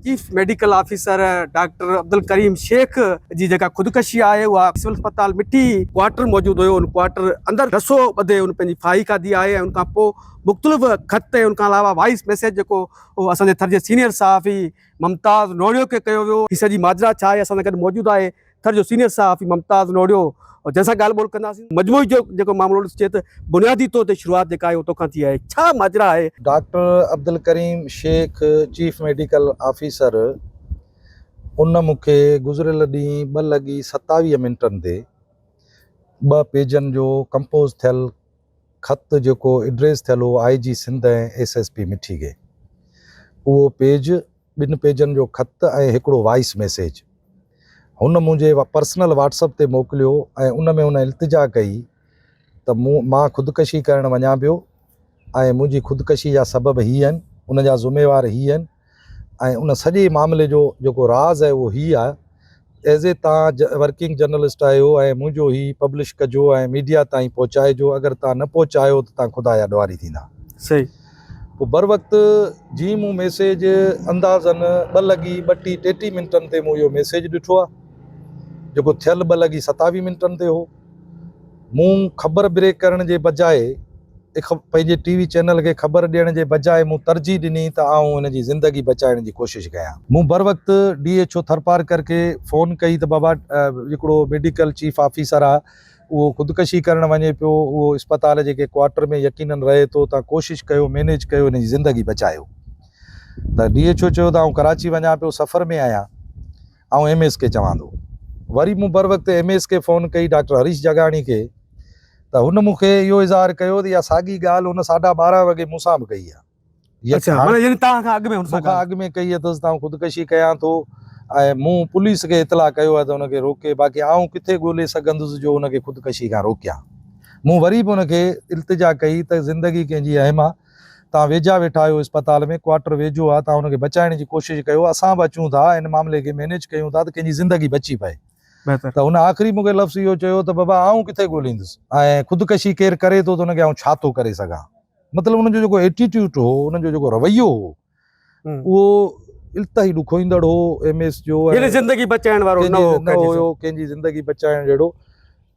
Chief medical officer doctor Abdul Karim Shaikh जी जेका ख़ुदकशी आहे उहा सिविल अस्पताल मिठी क्वार्टर मौजूद हुयो। उन क्वार्टर अंदर रसो ॿधे उन पंहिंजी फाही खाधी आहे। उन खां पोइ मुख़्तलिफ़ ख़त ऐं उन खां अलावा वॉइस मैसेज जेको उहो असांजे थर जे सीनियर सहाफ़ी मुमताज़ नोड़ियो खे कयो वियो। हीअ सॼी माजरा छा आहे असां सां गॾु मौजूदु आहे थर जो सीनियर सहाफ़ी मुमताज़ नोड़ियो, जंहिंसां ॻाल्हि ॿोल कंदासीं। मजमूई जो जेको मामिलो ॾिसे त बुनियादी तौर ते शुरूआत जेका आहे उतो खां थी आहे, छा माजरा आहे? Doctor Abdul Karim Sheikh chief medical officer उन मूंखे गुज़िरियल ॾींहुं 2:27 ते 2 पेजनि जो कंपोज़ थियल ख़त जेको एड्रेस थियल हो IG सिंध ऐं SSP मिठी खे, उहो पेज 2 पेजनि जो ख़त ऐं हिकिड़ो वॉइस मैसेज हुन मुंहिंजे पर्सनल व्हाट्सअप ते मोकिलियो ऐं उन में हुन इल्तिजा कई त मां ख़ुदकशी करणु वञा पियो ऐं मुंहिंजी ख़ुदकशी जा सबब हीअ आहिनि, उन जा ज़िम्मेवार हीअ आहिनि ऐं उन सॼे मामले जो जेको राज़ आहे उहो हीअ आहे। एज़ ए तव्हां वर्किंग जर्नलिस्ट आहियो ऐं मुंहिंजो ही पब्लिश कजो ऐं मीडिया ताईं पहुचाइजो, अगरि तव्हां न पहुचायो त तव्हां ख़ुदा जा ॾुआरी थींदा। सही। पोइ बर वक़्तु जीअं मूं मैसेज अंदाज़न 2:32-33 ते मूं इहो मैसेज ॾिठो आहे जेको थियल 2:27 ते हो। मूं ख़बर ब्रेक करण जे बजाए पंहिंजे TV चैनल खे ख़बर ॾियण जे बजाए मूं तरजीह ॾिनी त आऊं हिन जी ज़िंदगी बचाइण जी कोशिशि कयां। मूं बर वक़्तु DHO थरपारकर खे फ़ोन कई त बाबा हिकिड़ो मेडिकल चीफ ऑफिसर आहे उहो ख़ुदकशी करणु वञे पियो, उहो अस्पताल जेके क्वार्टर में यकीनन रहे थो, तव्हां कोशिशि कयो, मैनेज कयो, हिन जी ज़िंदगी बचायो। त DHO चयो त आऊं कराची वञा पियो, सफ़र में आहियां, आऊं MS खे चवां थो। वरी मूं बर वक़्तु MS खे फ़ोन कई डॉक्टर हरीश जगाणी खे, त हुन मूंखे इहो इज़हार कयो त इहा साॻी ॻाल्हि हुन 12:30 वॻे मूंसां बि कई आहे। अच्छा, माना यानी तव्हां खां अॻु में हुन सां अॻु में कई अथसि त ख़ुदकशी कयां थो ऐं मूं पुलिस खे इतला कयो आहे त हुनखे रोके, बाक़ी आऊं किथे ॻोल्हे सघंदुसि जो हुनखे ख़ुदकशी खां रोकियां। मूं वरी बि हुनखे इल्तिजा कई त ज़िंदगी कंहिंजी अहम आहे, तव्हां वेझा वेठा आहियो अस्पताल में, क्वार्टर वेझो आहे, तव्हां हुनखे बचाइण जी कोशिशि कयो, असां बि अचूं था हिन मामले खे मैनेज कयूं था त कंहिंजी ज़िंदगी बची पए। त हुन आख़िरी मूंखे लफ़्ज़ इहो चयो त बाबा आऊं किथे ॻोल्हींदुसि ऐं ख़ुदकशी केरु करे थो त हुनखे आऊं छा थो करे सघां। मतिलबु हुनजो जेको एटीट्यूड हो, हुनजो जेको रवैयो हो, उहो इल्तिहाई ॾुखोईंदड़ हो। MS जो ज़िंदगी बचाइण वारो न हुयो, कंहिंजी ज़िंदगी बचाइण जहिड़ो।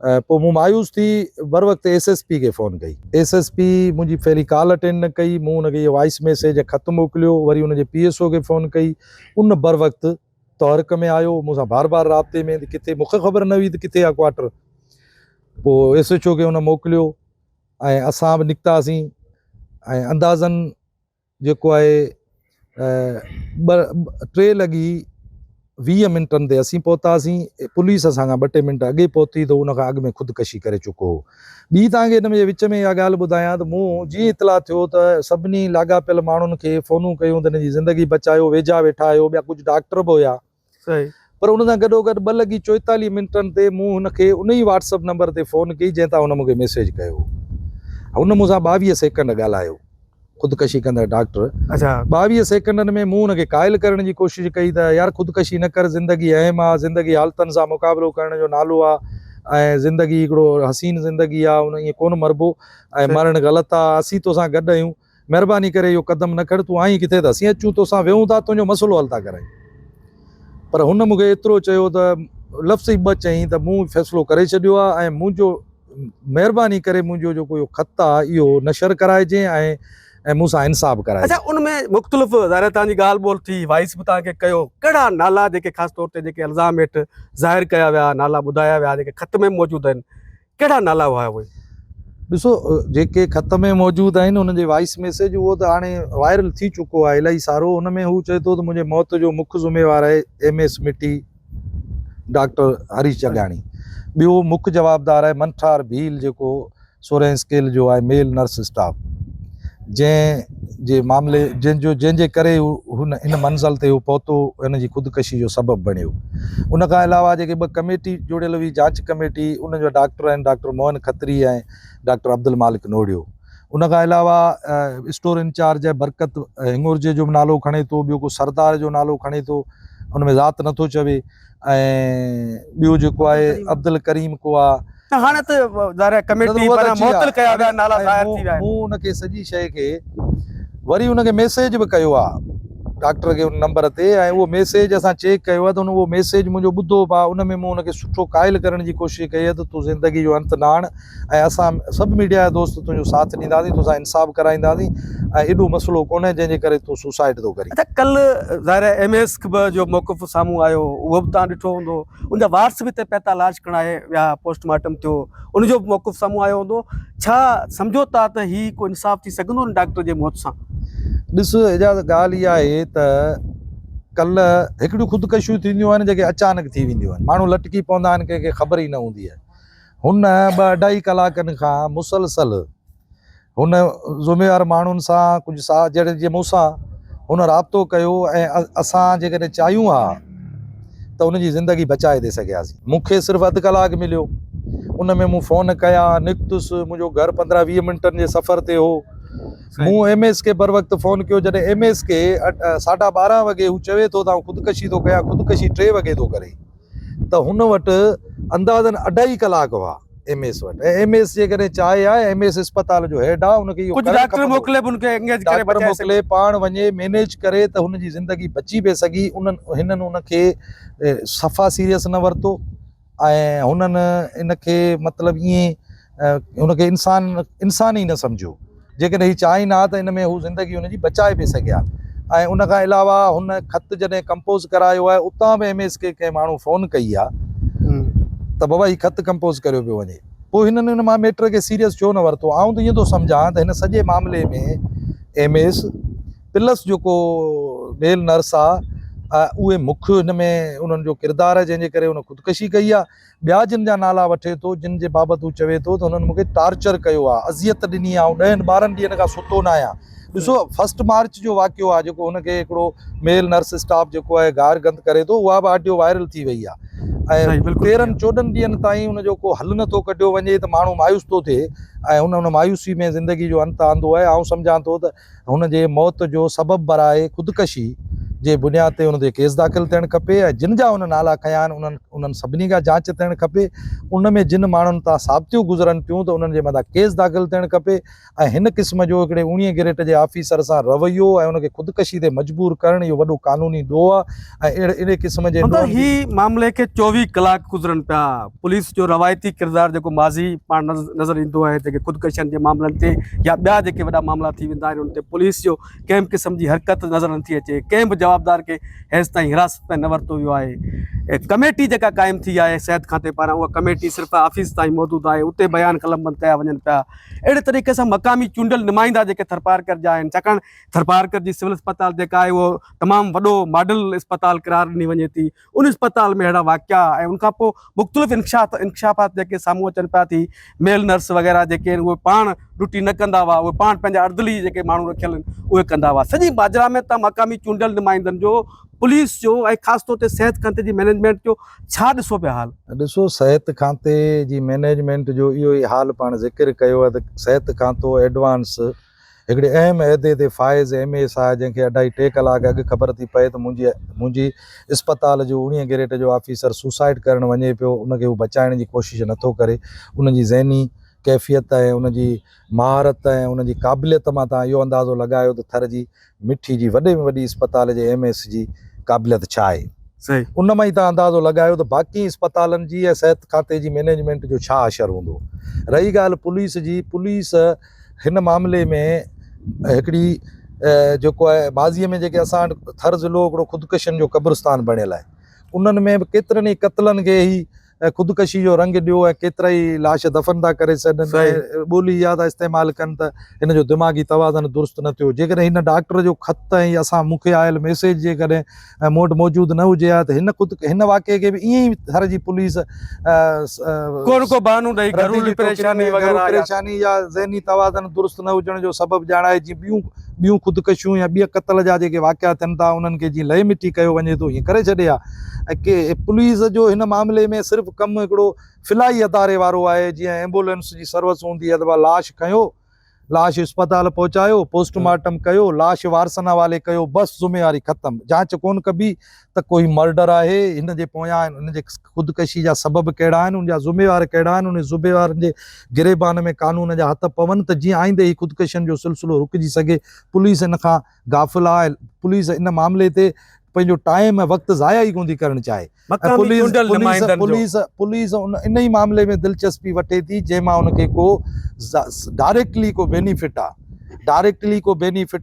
पोइ मूं मायूस थी बर वक़्तु SSP खे फ़ोन कई। SSP मुंहिंजी पहिरीं कॉल अटेंड न कई, मूं हुनखे इहो वॉइस मैसेज ख़त मोकिलियो, वरी हुनजे PSO खे फ़ोन कई, उन बर वक़्तु तहरीक में आयो, मूंसां बार बार राब्ते में, किथे मूंखे ख़बर न हुई त किथे आहे क्वार्टर। पोइ SHO खे हुन मोकिलियो ऐं असां बि निकितासीं ऐं अंदाज़न जेको आहे 3:20 ते असीं पहुतासीं। पुलिस असां खां 2-टे मिंट अॻे पहुती त उन खां अॻु में ख़ुदकशी करे चुको हो। ॿी तव्हांखे हिन में विच में इहा ॻाल्हि ॿुधायां त मूं जीअं इतला थियो त सभिनी लाॻापियल माण्हुनि खे फ़ोनूं कयूं त हिन जी ज़िंदगी बचायो, वेझा वेठा आहियो, ॿिया कुझु डॉक्टर बि हुया। पर उन सां गॾोगॾु 2:44 ते मूं हुनखे उन ई WhatsApp नंबर ते फ़ोन कई जंहिं तां हुन मूंखे मैसेज कयो। हुन मूंसां 22 सेकंड ॻाल्हायो, ख़ुदकशी कंदड़ डॉक्टर। अच्छा, 22 सेकंडनि में मूं हुनखे क़ाइल करण जी कोशिशि कई त यार ख़ुदकशी न कर, ज़िंदगी अहम आहे, ज़िंदगी हालतुनि सां मुक़ाबिलो करण जो नालो आहे ऐं ज़िंदगी हिकिड़ो हसीन ज़िंदगी आहे, उन ईअं कोन मरबो ऐं मरणु ग़लति आहे, असीं तोसां गॾु आहियूं, महिरबानी करे इहो क़दम न खण, तूं आहीं किथे त असीं अचूं तोसां वेहूं था, तुंहिंजो मसइलो हल था करायूं। पर हुन मूंखे एतिरो चयो त लफ़्ज़ ई 2 चयईं त मूं फ़ैसिलो करे छॾियो आहे ऐं मुंहिंजो महिरबानी करे मुंहिंजो जेको इहो ख़त आहे इहो नशर कराइजे ऐं मूंसां इंसाफ़ कराइजे। अच्छा, उनमें मुख़्तलिफ़ ज़ाहिर तव्हांजी ॻाल्हि ॿोल थी, वॉइस बि तव्हांखे कयो, कहिड़ा नाला जेके ख़ासि तौर ते जेके इल्ज़ाम हेठि ज़ाहिर कया विया, नाला ॿुधाया विया जेके ख़त में मौजूदु आहिनि, कहिड़ा नाला हुआ उहे? ॾिसो, जेके ख़त में मौजूदु आहिनि हुनजे वॉइस मैसेज उहो त हाणे वायरल थी चुको आहे इलाही सारो। हुन में हू चए थो त मुंहिंजे मौत जो मुख्य ज़िम्मेवार आहे MS मिठी डॉक्टर हरीश जगाणी। ॿियो मुख्य जवाबदार आहे मंठार भील जेको 16 स्केल जो आहे मेल नर्स स्टाफ, जंहिंजे मामले जंहिंजे करे हुन इन मंज़िल ते हू पहुतो, हिन जी ख़ुदकशी जो सबबु बणियो। उन खां अलावा जेके 2 कमेटी जुड़ियल हुई, जांच कमेटी, उन जो डॉक्टर आहिनि डॉक्टर मोहन खत्री ऐं डॉक्टर अब्दुल मालिक नोड़ियो। उन खां अलावा स्टोर इंचार्ज आहे बरकत हिंगुरजे जो बि नालो खणे थो, ॿियो को सरदार जो नालो खणे थो, हुन में ज़ात नथो चवे, ऐं ॿियो जेको आहे अब्दुल करीम को आहे। हाणे त कमेटी मुअत्तल कया विया, नाला ज़ाहिर थी विया आहिनि। मूं हुनखे सॼी शइ खे वरी हुनखे मैसेज बि कयो आहे डॉक्टर खे उन नंबर ते ऐं उहो मैसेज असां चेक कयो आहे त उन उहो मैसेज मुंहिंजो ॿुधो पिया उन में मूं हुनखे सुठो क़ाइल करण जी कोशिशि कई आहे त तूं ज़िंदगी जो अंत न आण ऐं असां सभु मीडिया जा दोस्त तुंहिंजो साथ ॾींदासीं तोसां इंसाफ़ कराईंदासीं ऐं एॾो मसइलो कोन्हे जंहिंजे करे तूं सुसाइड थो करीं। अच्छा, कल ज़ाहिर MS जो मौक़िफ़ साम्हूं आयो उहो बि तव्हां ॾिठो हूंदो, उनजा वारस बि हिते पैता लाश खणाए विया, पोस्टमार्टम थियो, उनजो बि मौक़िफ़ साम्हूं आयो हूंदो। छा सम्झो था त हीउ को इंसाफ़ थी सघंदो न डॉक्टर जे मौत सां? ॾिस एजाज़ ॻाल्हि इहा आहे त कल्ह हिकिड़ियूं ख़ुदकशियूं थींदियूं आहिनि जेके अचानक थी वेंदियूं आहिनि, माण्हू लटकी पवंदा आहिनि, कंहिंखे ख़बर ई न हूंदी आहे। हुन 2-2.5 कलाकनि खां मुसलसल हुन ज़िम्मेवार माण्हुनि सां कुझु जहिड़े जीअं मूंसां हुन राब्तो कयो ऐं असां जेकॾहिं चाहियूं हा त हुनजी ज़िंदगी बचाए थी सघियासीं। मूंखे सिर्फ़ु अधु कलाकु मिलियो, उन में मूं फ़ोन कया, निकितुसि, मुंहिंजो घरु 15-20 मिंटनि जे सफ़र ते हो। मूं MS खे बर वक़्तु फ़ोन कयो, जॾहिं MS खे 12:30 वॻे हू चवे थो त आउं ख़ुदकशी थो कयां, ख़ुदकशी 3 वॻे थो करे, त हुन वटि अंदाज़न 2.5 कलाक हुआ MS वटि। ऐं MS जेकॾहिं चाहे आहे, MS अस्पताल जो हेड आहे, हुनखे कुझु डॉक्टर मोकिले बि उनखे एंगेज करे डॉक्टर बचाए मोकिले पाण वञे मैनेज करे त हुनजी ज़िंदगी बची पए सघी। हिननि हुनखे सफ़ा सीरियस न वरितो ऐं हुननि इनखे मतिलबु ईअं हुनखे इंसान ई न सम्झो। जेकॾहिं हीउ चाहिनि हा त इन में हू ज़िंदगी हुनजी बचाए पई सघिया। ऐं उन खां अलावा हुन ख़त जॾहिं कंपोज़ करायो आहे, उतां बि MS खे कंहिं माण्हू फ़ोन कई आहे त बाबा हीउ ख़त कंपोज़ करियो पियो वञे। पोइ हिननि हिन मां मैटर खे सीरियस छो न वरितो? आउं त ईअं थो सम्झां त हिन सॼे मामले में MS प्लस जेको मेल नर्स आहे उहे मुख्य हिन में उन्हनि जो किरदारु आहे, जंहिंजे करे हुन ख़ुदकशी कई आहे। ॿिया जिन जा नाला वठे थो, जिन जे बाबति हू चवे थो त हुननि मूंखे टार्चर कयो आहे, अज़ियत ॾिनी आहे, 10-12 ॾींहंनि खां सुतो न आहियां। ॾिसो 1 मार्च जो वाक़ियो आहे जेको हुनखे हिकिड़ो मेल नर्स स्टाफ जेको आहे गार गंद करे थो, उहा बि ऑडियो वायरल थी वई आहे। ऐं 13-14 ॾींहंनि ताईं हुनजो को हल नथो कढियो वञे त माण्हू मायूस थो थिए ऐं हुन मायूसी में ज़िंदगी जो अंत आंदो आहे। आउं सम्झां थो त हुन जे मौत जो सबबु बराए ख़ुदकशी जे बुनियाद ते हुन ते केस दाख़िल थियणु खपे ऐं जिन जा हुन नाला खयां आहिनि उन्हनि सभिनी खां जांच थियणु खपे। उन में जिन माण्हुनि तां साबितियूं गुज़रनि थियूं त उन्हनि जे मथां केस दाख़िल थियणु खपे। ऐं हिन क़िस्म जो हिकिड़े 19 गिरेट जे ऑफिसर सां रवैयो ऐं उनखे ख़ुदकशी ते मजबूर करणु इहो वॾो कानूनी ॾोह आहे। ऐं अहिड़े क़िस्म जे ही मामले खे 24 कलाक गुज़रनि पिया, पुलिस जो रवायती किरदारु जेको माज़ी पाण नज़र ईंदो आहे जेके ख़ुदकशियुनि जे मामलनि ते या ॿिया जेके वॾा मामला थी वेंदा आहिनि उन ते पुलिस जो कंहिं बि क़िस्म जी हरकत नज़र नथी अचे, कंहिं बि जवाबदार खे हेसि ताईं हिरासत में न वरितो वियो आहे। कमेटी जेका क़ाइमु थी आहे सिहत खाते पारां, उहा कमेटी सिर्फ़ु ऑफिस ताईं मौजूदु आहे, उते बयान कलमबंद कया वञनि पिया। अहिड़े तरीक़े सां मक़ामी चूंडियल नुमाइंदा जेके थरपारकर जा आहिनि, छाकाणि थरपारकर जी सिविल अस्पताल जेका आहे उहो तमामु वॾो मॉडल अस्पताल करार ॾिनी वञे थी। उन अस्पताल में अहिड़ा वाक़िया ऐं उनखां पोइ मुख़्तलिफ़ इंकशाफ़ात जेके साम्हूं अचनि पिया थी, मेल नर्स वग़ैरह जेके आहिनि उहे पाण ड्यूटी न कंदा हुआ, उहे पाण पंहिंजा अर्दली जेके माण्हू रखियल आहिनि उहे कंदा हुआ। सॼी माजरा में त मक़ामी चूंडियल नुमाइंदनि जो, पुलिस जो ऐं ख़ासि तौर ते सिहत खाते जी मैनेजमेंट जो छा ॾिसो पिया हाल? ॾिसो सिहत खाते जी मैनेजमेंट जो इहो ई हाल पाण ज़िक्र कयो आहे त सिहत खातो एडवांस हिकिड़े अहम उहिदे ते फ़ाइज़ MS आहे, जंहिंखे 2.5-3 कलाक अॻु ख़बर थी पए त मुंहिंजी अस्पताल जो 19 गिरेट जो ऑफिसर सुसाइड करणु वञे पियो, उनखे हू बचाइण जी कोशिशि नथो करे। उनजी ज़हनी कैफ़ियत ऐं उनजी महारत ऐं उनजी क़ाबिलियत मां तव्हां इहो अंदाज़ो लॻायो त थर जी मिठी जी वॾे में वॾी अस्पताल जे MS जी क़ाबिलियत छा आहे। सही, उन मां ई तव्हां अंदाज़ो लॻायो त बाक़ी अस्पतालनि जी ऐं सिहत खाते जी मैनेजमेंट जो छा असरु हूंदो। रही ॻाल्हि पुलिस जी, पुलिस हिन मामले में हिकिड़ी जेको आहे माज़ीअ में जेके असां वटि थर ज़िलो हिकिड़ो ख़ुदकशियुनि जो क़ब्रिस्तान बणियल आहे, उन्हनि में बि केतिरनि ई क़त्लनि खे ई ख़ुदकशी जो रंग ॾियो ऐं केतिरा ई लाश दफ़न था करे छॾनि, ॿोली इहा था इस्तेमालु कनि त हिन जो दिमाग़ी तवाज़न दुरुस्त न थियो। जेकॾहिं हिन डॉक्टर जो ख़त ऐं असां मूंखे आयल मैसेज जेकॾहिं मूं वटि मौजूदु न हुजे हा त हिन वाक़े खे बि ईअं ई थर जी पुलिस को बहानो ॾेई घरेलू परेशानी या ज़हनी तवाज़न दुरुस्त न हुजण जो सबबु ॼाणाए जीअं ॿियूं ख़ुदकशियूं या ॿिया क़त्ल जा जेके वाक़िया थियनि था उन्हनि खे जीअं लहे मिठी कयो वञे थो, हीअं करे छॾे हा। ऐं के पुलिस जो हिन मामले में सिर्फ़ु कमु हिकिड़ो फिलाई अदारे वारो आहे, जीअं एम्बुलेंस जी सर्विस हूंदी आहे त लाश खयो लाश अस्पताल पहुंचायो, पोस्टमार्टम कयो, लाश वारसना वाले कयो, बस ज़िम्मेवारी ख़त्म। जांच कोन कबी त कोई मर्डर आहे, हिन जे पोयां हिन जे ख़ुदकशी जा सबब कहिड़ा आहिनि, उन जा ज़िम्मेवार कहिड़ा आहिनि, उन ज़िम्मेवारनि जे गिरेबान में कानून जा हथ पवनि त जीअं आईंदे ही ख़ुदकशियुनि जो सिलसिलो रुकिजी सघे। पुलिस इन खां गाफ़िल आहे। पुलिस इन मामले ते पंहिंजो टाइम ऐं वक़्तु ज़ाया ई कोन थी करणु चाहे। ऐं पुलिस इन ई मामले में दिलचस्पी वठे थी जंहिंमां उनखे को डायरेक्टली को बेनिफिट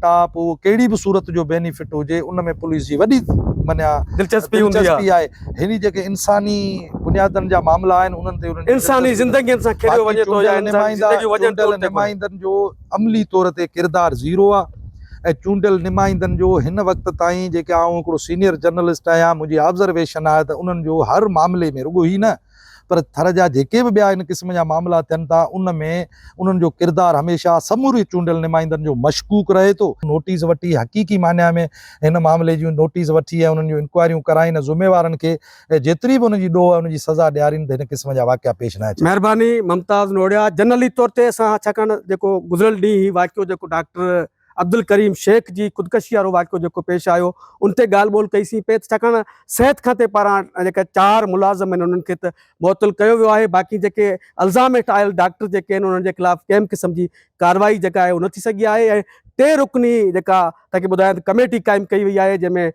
आहे, पोइ कहिड़ी बि सूरत जो बेनिफिट हुजे उन में पुलिस जी वॾी माना दिलचस्पी आहे। हिन जेके इंसानी बुनियादनि जा मामला आहिनि उन्हनि ते इंसानी ज़िंदगीअ सां खेॾियो वञे थो या नुमाइंदनि जो अमली तौर ते किरदारु ज़ीरो आहे। ऐं चूंडियल नुमाइंदनि जो हिन वक़्त ताईं जेके आउं हिकिड़ो सीनियर जर्नलिस्ट आहियां, मुंहिंजी ऑब्ज़र्वेशन आहे त उन्हनि जो हर मामले में रुॻो ई न पर थर जा जेके बि ॿिया इन क़िस्म जा मामला थियनि था उन में उन्हनि जो किरदारु हमेशह समूरी चूंडियल नुमाइंदनि जो मशकूक रहे थो। नोटिस वठी हक़ीक़ी माना में हिन मामले जूं नोटिस वठी ऐं उन्हनि जूं इंक्वायरियूं कराइनि, ज़िम्मेवारनि खे जेतिरी बि उनजी ॾोह आहे उनजी सज़ा ॾियारीनि त हिन क़िस्म जा वाक़िया पेश न अचनि। महिरबानी मुमताज़ नोड़िया। जनरली तौर ते असां छाकाणि जेको गुज़िरियल ॾींहुं ही वाक़ियो जेको डॉक्टर अब्दुल करीम शेख जी ख़ुदकशी वारो वाक़ियो जेको पेश आयो उन ते ॻाल्हि ॿोल कईसीं पिए छाकाणि सिहत खाते पारां जेका 4 मुलाज़िम आहिनि उन्हनि खे त मुअतल कयो वियो आहे। बाक़ी जेके अल्ज़ाम हेठि आयल डॉक्टर जेके आहिनि उन्हनि जे ख़िलाफ़ कंहिं क़िस्म जी कार्रवाई जेका आहे उहो न थी सघी आहे। ऐं 3 रुकनी जेका तव्हांखे ॿुधायां त कमेटी क़ाइमु कई वई आहे जंहिंमें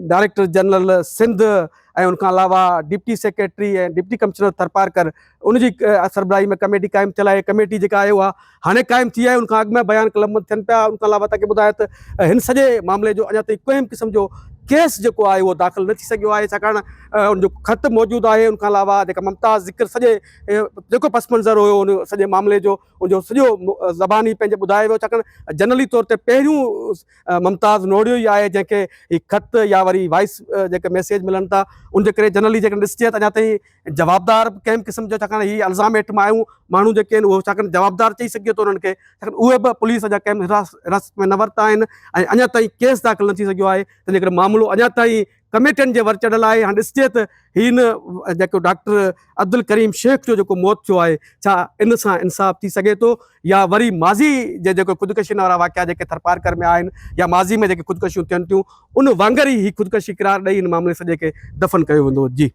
डायरेक्टर जनरल सिंध ऐं उनखां अलावा डिप्टी सेक्रेटरी ऐं डिप्टी कमिश्नर थरपारकर उनजी सरबराही में कमेटी क़ाइमु थियल आहे। कमेटी जेका आहे उहा हाणे क़ाइमु थी आहे, उनखां अॻु में बयान कलम थियनि पिया। उनखां अलावा तव्हांखे ॿुधायां त हिन सॼे मामले जो अञा ताईं कंहिं क़िस्म जो केस जेको आहे उहो दाख़िल न थी सघियो आहे छाकाणि उनजो ख़त मौजूदु आहे। उनखां अलावा जेका मुमताज़ ज़िक्र सॼे जेको पस मंज़र हुयो उन सॼे मामले जो उनजो सॼो ज़बानी पंहिंजे ॿुधाए वियो छाकाणि जनरली तौर ते पहिरियों मुमताज़ नोड़ियो ई आहे जंहिंखे ही ख़त या वरी वॉइस जेके मैसेज मिलनि था उनजे करे जनरली जेकॾहिं ॾिसिजे त अञा ताईं जवाबदार कंहिं क़िस्म जो छाकाणि हीअ इल्ज़ाम हेठि मायूं माण्हू जेके आहिनि उहो छाकाणि जवाबदार चई सघिजे थो उन्हनि खे, छाकाणि उहे बि पुलिस जा कंहिं हिरासत में न वरिता आहिनि ऐं अञा ताईं केस दाख़िल न थी सघियो आहे। तंहिंजे करे मामिलो अञा ताईं कमेटियुनि जे वर चढ़ियल आहे। हाणे ॾिसिजे त हिन जेको डॉक्टर अब्दुल करीम शेख जो जेको मौत थियो आहे छा इन सां इंसाफ़ थी सघे थो या वरी माज़ी जे जेको ख़ुदकशी वारा वाक़िया जेके थरपारकर में आहिनि या माज़ी में जेके ख़ुदकशियूं थियनि थियूं उन वांगुरु ई ख़ुदकशी करार ॾेई हिन मामले सॼे खे दफ़न कयो वेंदो। जी।